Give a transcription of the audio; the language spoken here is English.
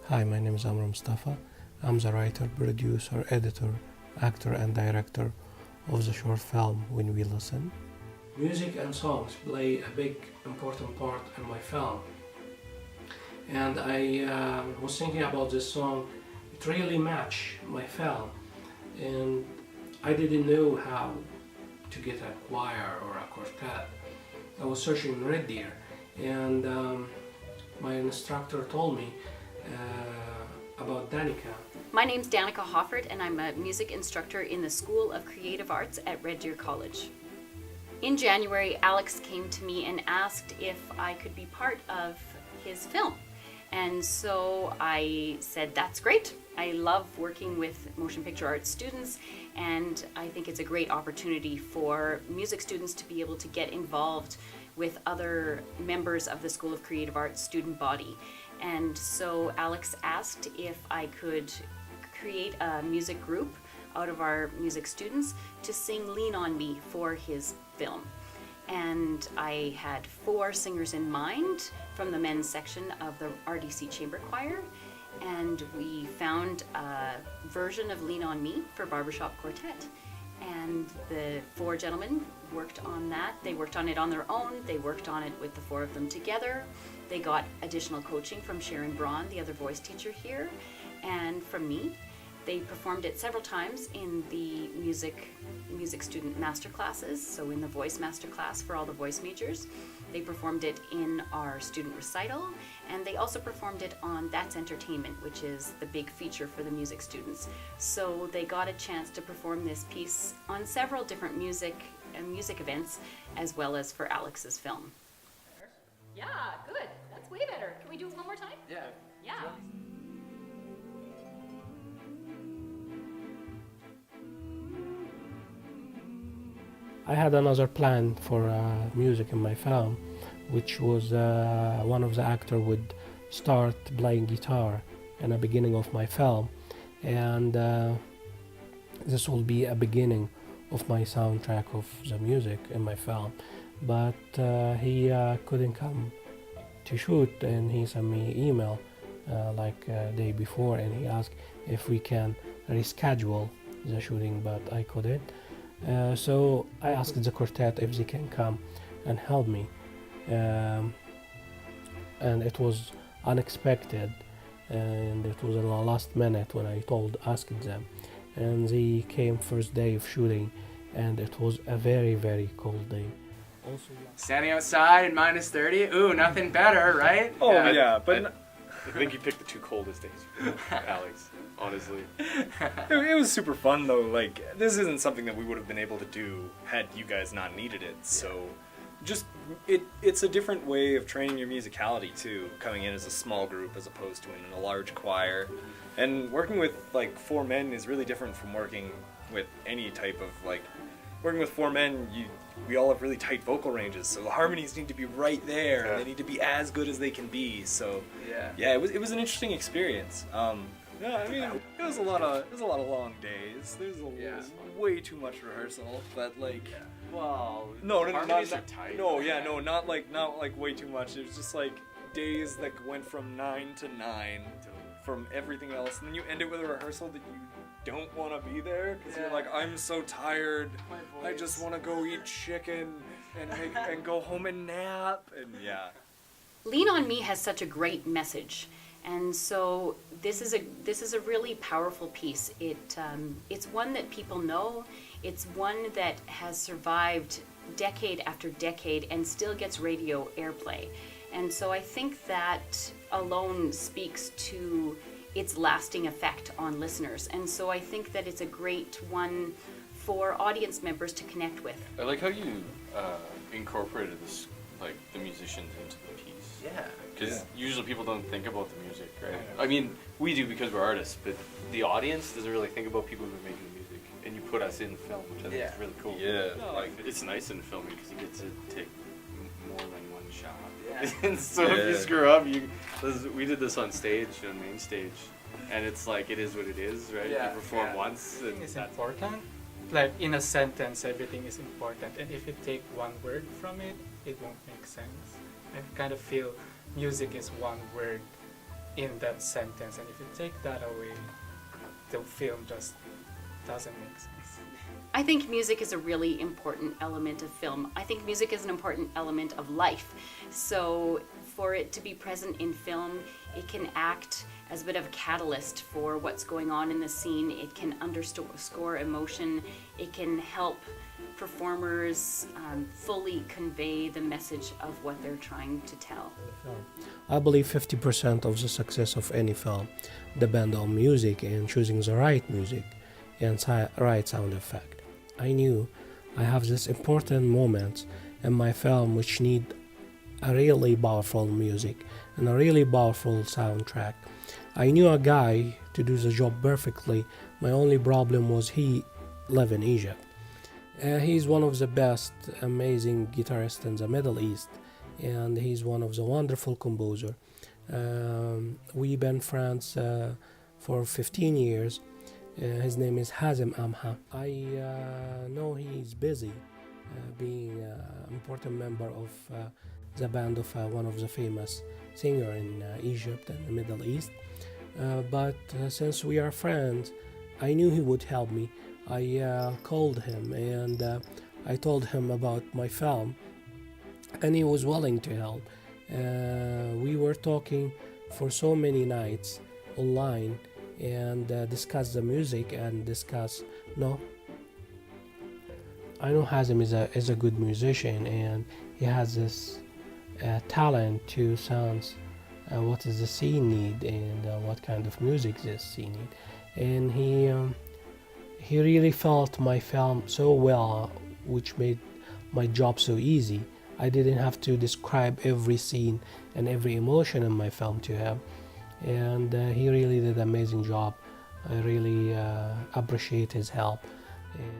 Hi, my name is Amr Mustafa. I'm the writer, producer, editor, actor, and director of the short film When We Listen. Music and songs play a big, important part in my film. And I was thinking about this song, it really matched my film. And I didn't know how to get a choir or a quartet. I was searching Red Deer, and my instructor told me about Danica. My name's Danica Hoffert, and I'm a music instructor in the School of Creative Arts at Red Deer College. In January, Alex came to me and asked if I could be part of his film. And so I said, that's great. I love working with motion picture arts students, and I think it's a great opportunity for music students to be able to get involved with other members of the School of Creative Arts student body. And so Alex asked if I could create a music group out of our music students to sing Lean on Me for his film. And I had 4 singers in mind from the men's section of the RDC Chamber Choir, and we found a version of Lean on Me for Barbershop Quartet. And the 4 gentlemen worked on that. They worked on it on their own. They worked on it with the 4 of them together. They got additional coaching from Sharon Braun, the other voice teacher here, and from me. They performed it several times in the music student master classes, so in the voice master class for all the voice majors. They performed it in our student recital, and they also performed it on That's Entertainment, which is the big feature for the music students. So they got a chance to perform this piece on several different music events, as well as for Alex's film. Yeah, good. That's way better. Can we do it one more time? Yeah. Yeah. I had another plan for music in my film, which was one of the actors would start playing guitar in the beginning of my film, and this will be a beginning of my soundtrack of the music in my film. But he couldn't come to shoot, and he sent me email like day before, and he asked if we can reschedule the shooting, but I couldn't. So I asked the quartet if they can come and help me, and it was unexpected, and it was in the last minute when I asked them, and they came first day of shooting, and it was a very, very cold day. Also, Standing outside in minus 30? Ooh, nothing better, right? Oh yeah, but I think you picked the 2 coldest days, Alex. Honestly, it was super fun though. Like, this isn't something that we would have been able to do had you guys not needed it. So, just it's a different way of training your musicality too. Coming in as a small group as opposed to in a large choir, and working with like 4 men is really different from working with any type of like. Working with 4 men, we all have really tight vocal ranges, so the harmonies need to be right there, and they need to be as good as they can be. So, yeah, it was an interesting experience. Yeah, I mean, it was a lot of long days. There's way too much rehearsal, but like, Well, not tight. not like way too much. It was just like days that went from 9 to 9 from everything else, and then you end it with a rehearsal that you don't want to be there because you're like, I'm so tired. I just want to go eat chicken and go home and nap. And yeah. Lean on Me has such a great message, and so this is a really powerful piece. It's one that people know. It's one that has survived decade after decade and still gets radio airplay. And so I think that alone speaks to its lasting effect on listeners. And so I think that it's a great one for audience members to connect with. I like how you incorporated this, like the musicians into the piece. Yeah. Because usually people don't think about the music, right? I mean, we do because we're artists, but the audience doesn't really think about people who are making the music. And you put us in the film, which I think is really cool. Yeah. Like, it's nice in filming because you get to take more than one shot. Yeah. And so if you screw up, we did this on stage, on main stage, and it's like, it is what it is, right? Yeah. You perform once, and It's that's important. Like in a sentence, everything is important, and if you take one word from it, it won't make sense. I kind of feel music is one word in that sentence, and if you take that away, the film just doesn't make sense. I think music is a really important element of film. I think music is an important element of life. So for it to be present in film, it can act as a bit of a catalyst for what's going on in the scene. It can underscore emotion. It can help performers fully convey the message of what they're trying to tell. I believe 50% of the success of any film depend on music and choosing the right music and right sound effect. I knew I have this important moment in my film which need a really powerful music and a really powerful soundtrack. I knew a guy to do the job perfectly. My only problem was he lived in Egypt. He's one of the best amazing guitarists in the Middle East, and he's one of the wonderful composer. We've been friends for 15 years. His name is Hazem Amha. I know he's busy being an important member of the band of one of the famous singer in Egypt and the Middle East. But since we are friends, I knew he would help me. I called him and I told him about my film, and he was willing to help. We were talking for so many nights online and discuss the music and discuss. No, I know Hazem is a good musician, and he has this talent to sense what is the scene need and what kind of music this scene need, and he really felt my film so well, which made my job so easy. I didn't have to describe every scene and every emotion in my film to him, and he really did an amazing job. I really appreciate his help. And